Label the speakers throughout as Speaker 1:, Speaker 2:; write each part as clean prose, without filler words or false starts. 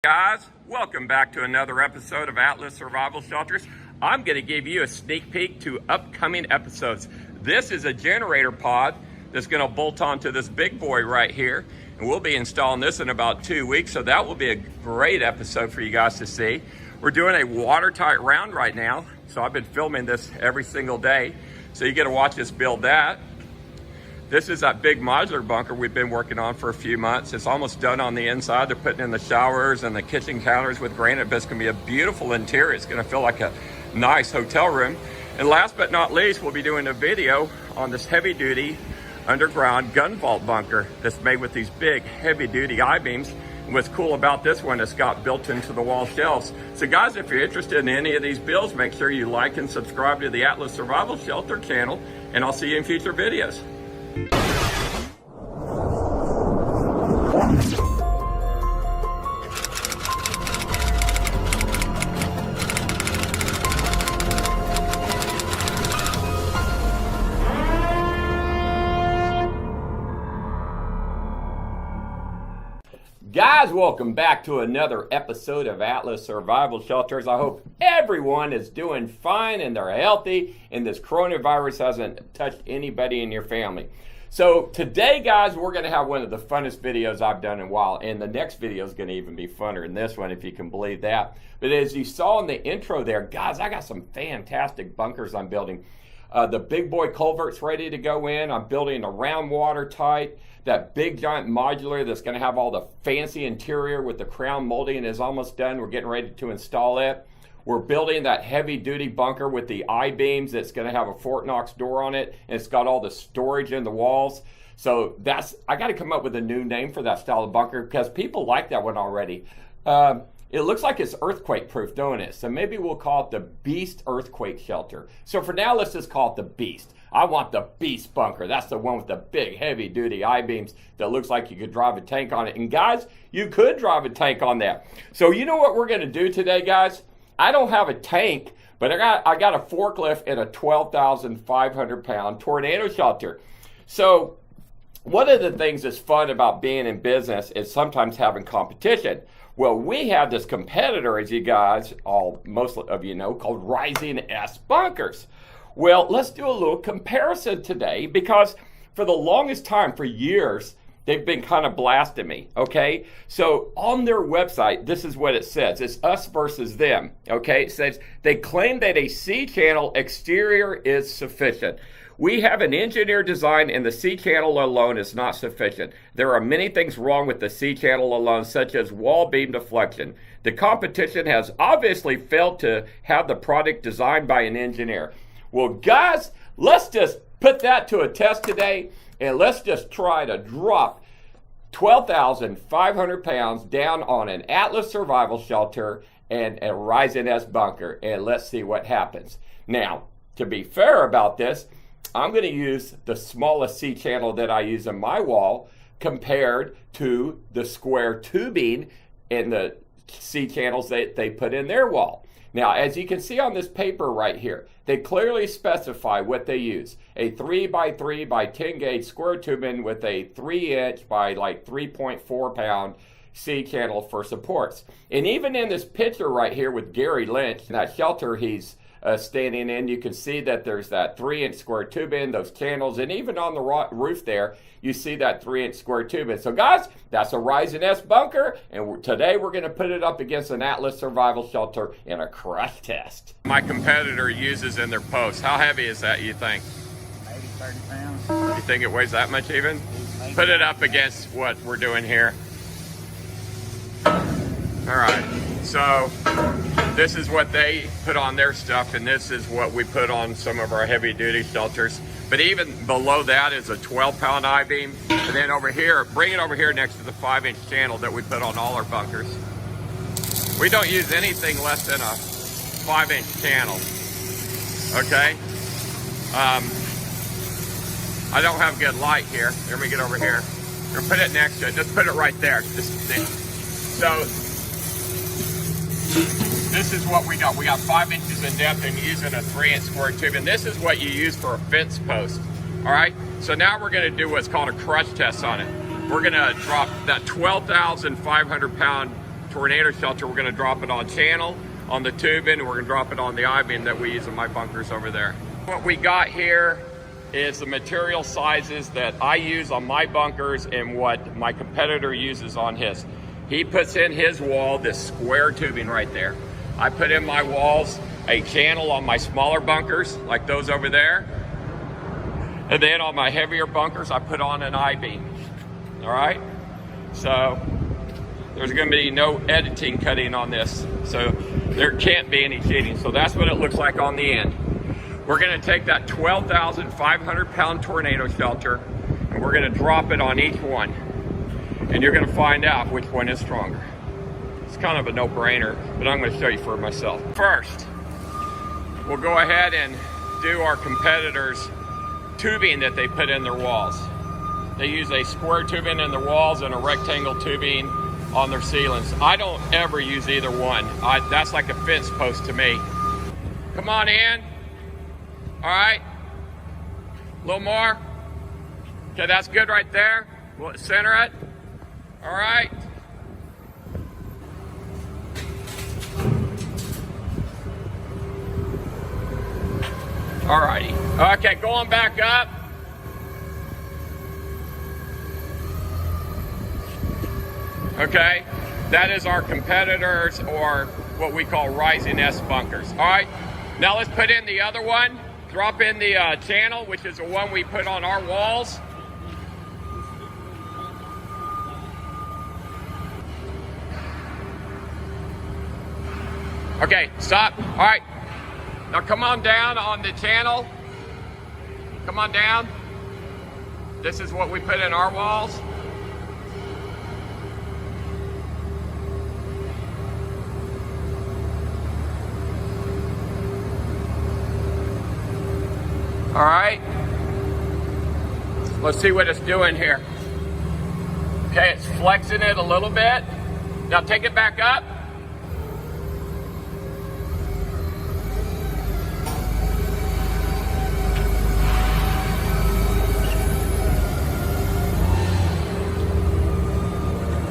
Speaker 1: Guys, welcome back to another episode of Atlas Survival Shelters. I'm going to give you a sneak peek to upcoming episodes. This is a generator pod that's going to bolt onto this big boy right here, and we'll be installing this in about 2 weeks, so that will be a great episode for you guys to see. We're doing a watertight round right now, so I've been filming this every single day, so you get to watch us build that. This is that big modular bunker we've been working on for a few months. It's almost done on the inside. They're putting in the showers and the kitchen counters with granite, but it's gonna be a beautiful interior. It's gonna feel like a nice hotel room. And last but not least, we'll be doing a video on this heavy duty underground gun vault bunker that's made with these big heavy duty I-beams. And what's cool about this one, it's got built into the wall shelves. So guys, if you're interested in any of these builds, make sure you like and subscribe to the Atlas Survival Shelter channel, and I'll see you in future videos. Guys, welcome back to another episode of Atlas Survival Shelters. I hope everyone is doing fine and they're healthy and this coronavirus hasn't touched anybody in your family. So today, guys, we're going to have one of the funnest videos I've done in a while, and the next video is going to even be funner than this one, if you can believe that. But as you saw in the intro there, guys, I got some fantastic bunkers I'm building. The big boy culvert's ready to go in. I'm building a round watertight. That big giant modular that's going to have all the fancy interior with the crown molding is almost done. We're getting ready to install it. We're building that heavy duty bunker with the I-beams that's going to have a Fort Knox door on it, and it's got all the storage in the walls. So I got to come up with a new name for that style of bunker because people like that one already. It looks like it's earthquake proof, don't it? So maybe we'll call it the Beast Earthquake Shelter. So for now, let's just call it the Beast. I want the Beast bunker. That's the one with the big heavy duty I-beams that looks like you could drive a tank on it. And guys, you could drive a tank on that. So you know what we're going to do today, guys? I don't have a tank, but I got a forklift and a 12,500 pound tornado shelter. So one of the things that's fun about being in business is sometimes having competition. Well, we have this competitor, as you guys, most of you know, called Rising S Bunkers. Well, let's do a little comparison today because for the longest time, for years, they've been kind of blasting me, okay? So on their website, this is what it says. It's us versus them, okay? It says they claim that a C-channel exterior is sufficient. We have an engineered design and the C-channel alone is not sufficient. There are many things wrong with the C-channel alone, such as wall beam deflection. The competition has obviously failed to have the product designed by an engineer. Well, guys, let's just put that to a test today, and let's just try to drop 12,500 pounds down on an Atlas Survival Shelter and a Rising S bunker, and let's see what happens. Now, to be fair about this, I'm going to use the smallest C-channel that I use in my wall compared to the square tubing in the C-channels that they put in their wall. Now, as you can see on this paper right here, they clearly specify what they use. A 3x3 by 10 gauge square tubing with a 3-inch by like 3.4 pound C-channel for supports. And even in this picture right here with Gary Lynch, that shelter he's standing in, you can see that there's that 3-inch square tubing, those channels, and even on the roof there, you see that 3-inch square tubing. So guys, that's a Rising S bunker, and today we're going to put it up against an Atlas Survival Shelter in a crush test. My competitor uses in their posts. How heavy is that, you think?
Speaker 2: Maybe 30 pounds.
Speaker 1: You think it weighs that much even?
Speaker 2: Maybe.
Speaker 1: Put it up against what we're doing here. All right, so this is what they put on their stuff, and this is what we put on some of our heavy duty shelters. But even below that is a 12-pound I-beam. And then over here, bring it over here next to the 5-inch channel that we put on all our bunkers. We don't use anything less than a 5-inch channel, okay? I don't have good light here. Let me get over here. Or put it next to it. Just put it right there. So this is what we got. We got 5 inches in depth and using a 3-inch square tube. And this is what you use for a fence post. All right. So now we're going to do what's called a crush test on it. We're going to drop that 12,500 pound tornado shelter, we're gonna drop it on channel, on the tubing, and we're gonna drop it on the I-beam that we use in my bunkers over there. What we got here is the material sizes that I use on my bunkers and what my competitor uses on his. He puts in his wall this square tubing right there. I put in my walls a channel on my smaller bunkers, like those over there. And then on my heavier bunkers, I put on an I-beam. All right? So there's gonna be no editing cutting on this. So there can't be any cheating. So that's what it looks like on the end. We're gonna take that 12,500 pound tornado shelter and we're gonna drop it on each one. And you're gonna find out which one is stronger. It's kind of a no-brainer, but I'm gonna show you for myself. First, we'll go ahead and do our competitors' tubing that they put in their walls. They use a square tubing in their walls and a rectangle tubing on their ceilings. I don't ever use either one. That's like a fence post to me. Come on in. All right. A little more. Okay, that's good right there. We'll center it. All right. All righty. Okay, going back up. Okay, that is our competitors, or what we call rising S bunkers. All right, now let's put in the other one. Drop in the channel, which is the one we put on our walls. Okay, stop. All right, now come on down on the channel. Come on down. This is what we put in our walls. All right, let's see what it's doing here. Okay, it's flexing it a little bit. Now take it back up.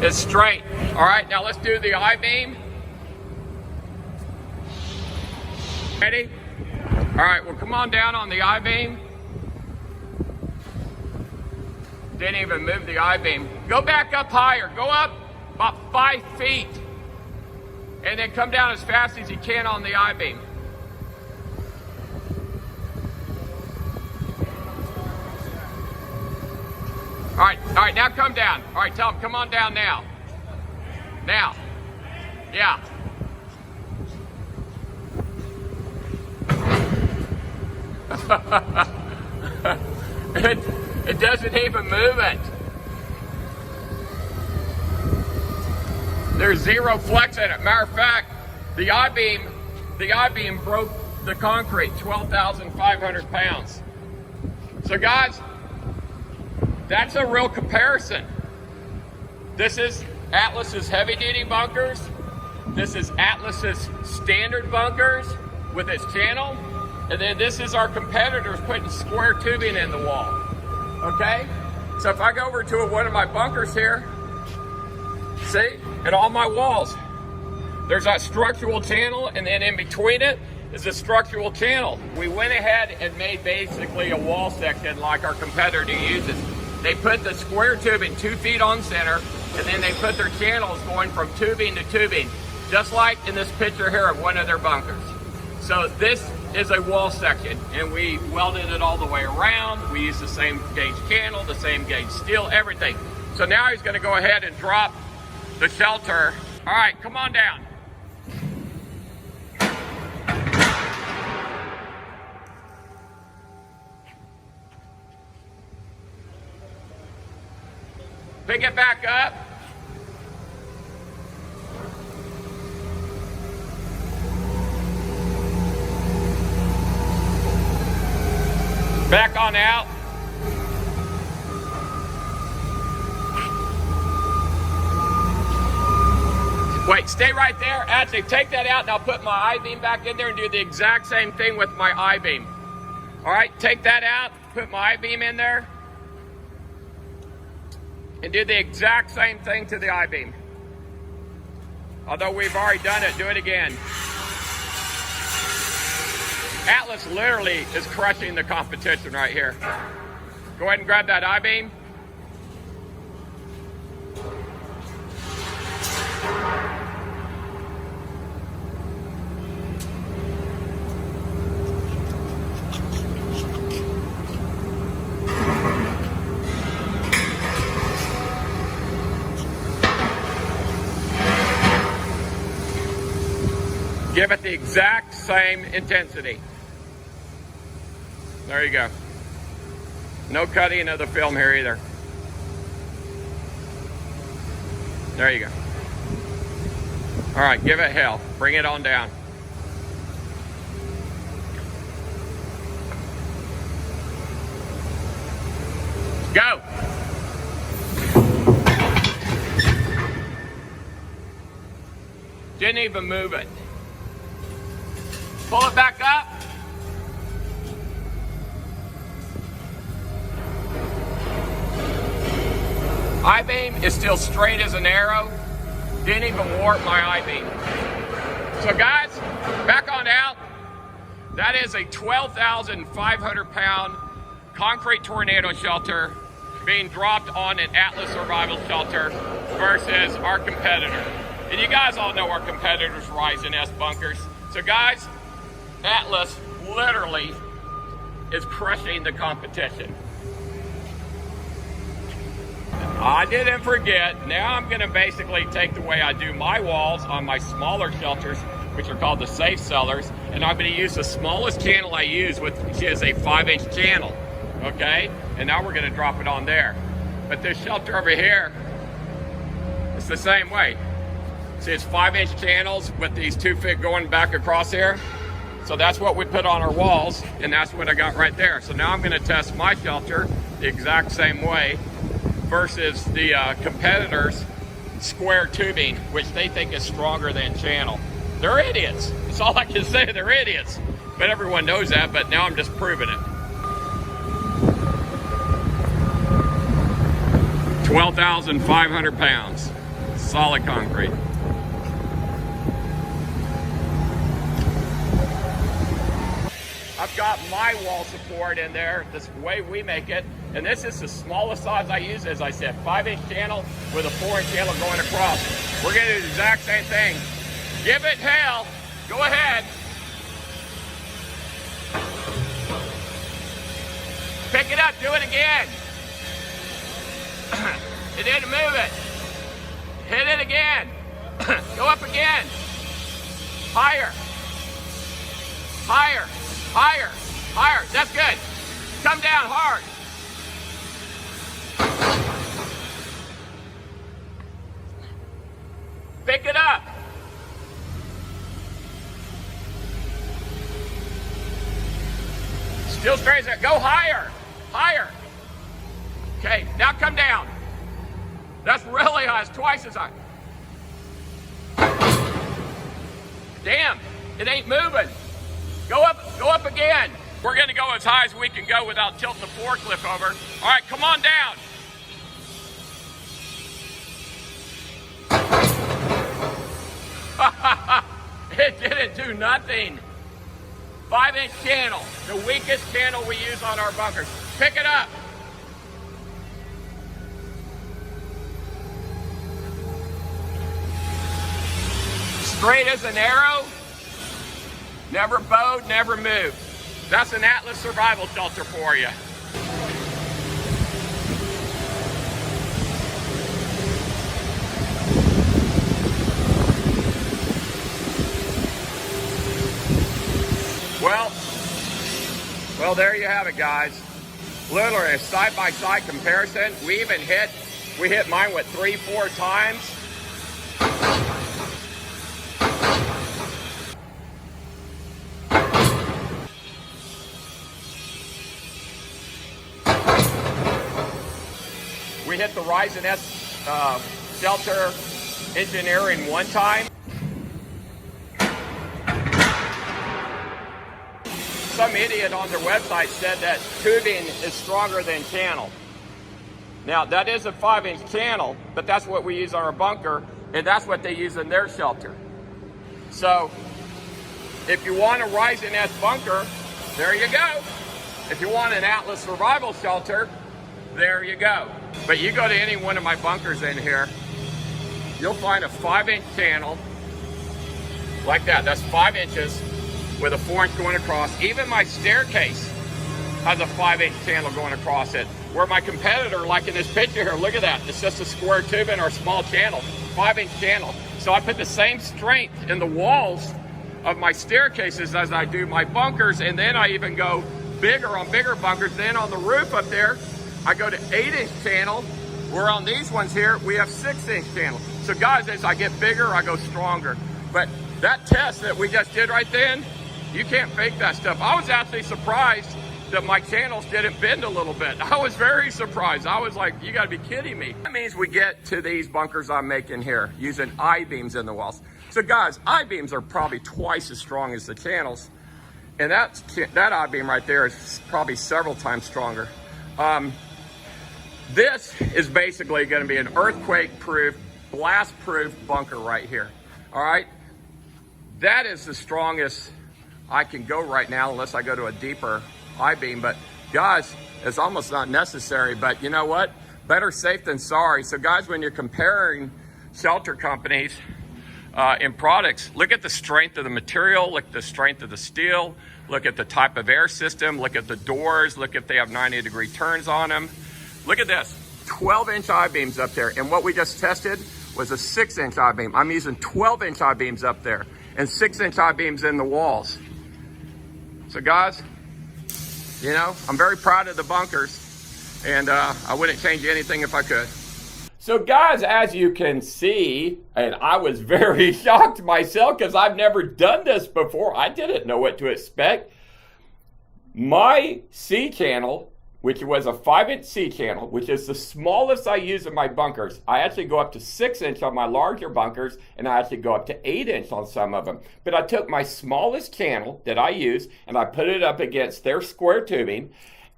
Speaker 1: It's straight. All right, now let's do the I-beam. Ready? All right, well, come on down on the I-beam. Didn't even move the I-beam. Go back up higher. Go up about 5 feet. And then come down as fast as you can on the I-beam. All right, now come down. All right, tell them, come on down now. Now. Yeah. It doesn't even move it. There's zero flex in it. Matter of fact, the I-beam broke the concrete, 12,500 pounds. So guys, that's a real comparison. This is Atlas's heavy duty bunkers. This is Atlas's standard bunkers with its channel. And then this is our competitors putting square tubing in the wall. Okay? So if I go over to one of my bunkers here, see, and all my walls, there's that structural channel, and then in between it is a structural channel. We went ahead and made basically a wall section like our competitor uses. They put the square tubing 2 feet on center, and then they put their channels going from tubing to tubing, just like in this picture here of one of their bunkers. So this is a wall section, and we welded it all the way around. We used the same gauge channel, the same gauge steel, everything. So now he's gonna go ahead and drop the shelter. All right, come on down. Pick it back up. Back on out. Wait, stay right there. Actually, take that out and I'll put my I-beam back in there and do the exact same thing with my I-beam. All right, take that out, put my I-beam in there, and do the exact same thing to the I-beam. Although we've already done it, do it again. Atlas literally is crushing the competition right here. Go ahead and grab that I-beam. Give it the exact same intensity. There you go. No cutting of the film here either. There you go. All right, give it hell. Bring it on down. Go. Didn't even move it. Pull it back up. I-beam is still straight as an arrow. Didn't even warp my I-beam. So guys, back on out. That is a 12,500 pound concrete tornado shelter being dropped on an Atlas survival shelter versus our competitor. And you guys all know our competitor's Ryzen S bunkers. So guys, Atlas literally is crushing the competition. I didn't forget. Now I'm going to basically take the way I do my walls on my smaller shelters, which are called the safe cellars, and I'm going to use the smallest channel I use, which is a 5-inch channel. Okay? And now we're going to drop it on there. But this shelter over here, it's the same way. See, it's 5-inch channels with these 2 feet going back across here. So that's what we put on our walls, and that's what I got right there. So now I'm going to test my shelter the exact same way versus the competitors' square tubing, which they think is stronger than channel. They're idiots. That's all I can say. They're idiots. But everyone knows that, but now I'm just proving it. 12,500 pounds. Solid concrete. I've got my wall support in there, this way we make it, and this is the smallest size I use, as I said, 5-inch channel with a 4-inch channel going across. We're gonna do the exact same thing. Give it hell, go ahead. Pick it up, do it again. It didn't move it. Hit it again. Go up again. Higher. Higher. Higher, higher, that's good. Come down hard. Pick it up. Still straight as that. Go higher, higher. Okay, now come down. That's really high, it's twice as high. Damn, it ain't moving. Go up again. We're gonna go as high as we can go without tilting the forklift over. All right, come on down. It didn't do nothing. 5-inch channel, the weakest channel we use on our bunkers. Pick it up. Straight as an arrow. Never bowed, never moved. That's an Atlas survival shelter for you. Well, there you have it, guys. Literally a side-by-side comparison. We hit mine with 3-4 times. We hit the Ryzen S shelter engineering one time. Some idiot on their website said that tubing is stronger than channel. Now that is a 5-inch channel, but that's what we use on our bunker. And that's what they use in their shelter. So if you want a Rising S bunker, there you go. If you want an Atlas survival shelter, there you go. But you go to any one of my bunkers in here, you'll find a 5-inch channel like that. That's 5 inches with a 4-inch going across. Even my staircase has a 5-inch channel going across it. Where my competitor, like in this picture here, look at that. It's just a square tubing or a small channel, 5-inch channel. So I put the same strength in the walls of my staircases as I do my bunkers, and then I even go bigger on bigger bunkers. Then on the roof up there, I go to 8-inch channel, where on these ones here, we have 6-inch channel. So guys, as I get bigger, I go stronger. But that test that we just did right then, you can't fake that stuff. I was actually surprised that my channels didn't bend a little bit. I was very surprised. I was like, you gotta be kidding me. That means we get to these bunkers I'm making here using I-beams in the walls. So guys, I-beams are probably twice as strong as the channels. And that I-beam right there is probably several times stronger. This is basically gonna be an earthquake-proof, blast-proof bunker right here, all right? That is the strongest I can go right now unless I go to a deeper I-beam. But guys, it's almost not necessary, but you know what? Better safe than sorry. So guys, when you're comparing shelter companies and products, look at the strength of the material, look at the strength of the steel, look at the type of air system, look at the doors, look if they have 90-degree turns on them. Look at this, 12-inch I-beams up there. And what we just tested was a 6-inch I-beam. I'm using 12-inch I-beams up there and 6-inch I-beams in the walls. So guys, you know, I'm very proud of the bunkers, and I wouldn't change anything if I could. So guys, as you can see, and I was very shocked myself because I've never done this before. I didn't know what to expect. My C channel, which was a 5-inch C channel, which is the smallest I use in my bunkers. I actually go up to 6-inch on my larger bunkers, and I actually go up to 8-inch on some of them. But I took my smallest channel that I use, and I put it up against their square tubing.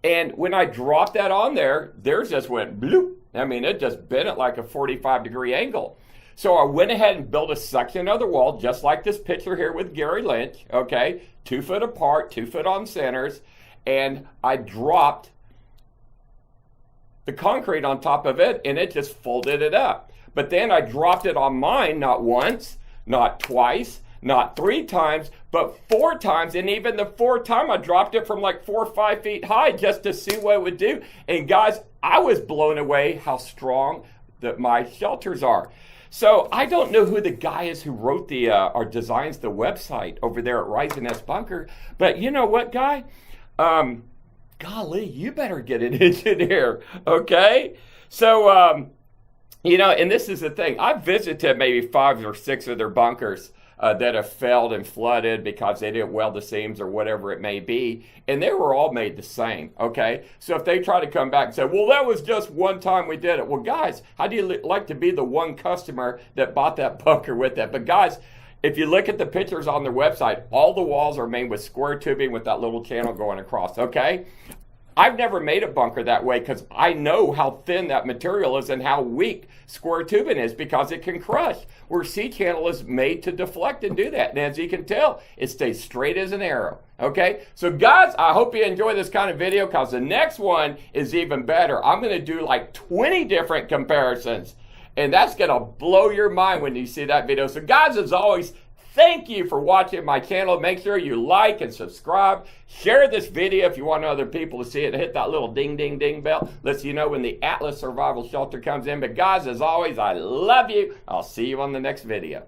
Speaker 1: And when I dropped that on there, theirs just went bloop. I mean, it just bent it like a 45-degree angle. So I went ahead and built a section of the wall, just like this picture here with Gary Lynch, okay? 2 foot apart, 2 foot on centers, and I dropped the concrete on top of it, and it just folded it up. But then I dropped it on mine, not once, not twice, not 3 times, but 4 times. And even the 4th time, I dropped it from like 4 or 5 feet high just to see what it would do. And guys, I was blown away how strong that my shelters are. So I don't know who the guy is who wrote the or designs the website over there at Rising S Bunker, but you know what, guy? Golly, you better get an engineer, okay? So, you know, and this is the thing. I've visited maybe 5 or 6 of their bunkers that have failed and flooded because they didn't weld the seams or whatever it may be, and they were all made the same, okay? So if they try to come back and say, well, that was just one time we did it. Well, guys, how do you like to be the one customer that bought that bunker with that? But guys, if you look at the pictures on their website, all the walls are made with square tubing with that little channel going across, okay? I've never made a bunker that way because I know how thin that material is and how weak square tubing is because it can crush. Where C-channel is made to deflect and do that. And as you can tell, it stays straight as an arrow, okay? So guys, I hope you enjoy this kind of video because the next one is even better. I'm going to do like 20 different comparisons. And that's going to blow your mind when you see that video. So guys, as always, thank you for watching my channel. Make sure you like and subscribe. Share this video if you want other people to see it. Hit that little ding, ding, ding bell. Lets you know when the Atlas Survival Shelter comes in. But guys, as always, I love you. I'll see you on the next video.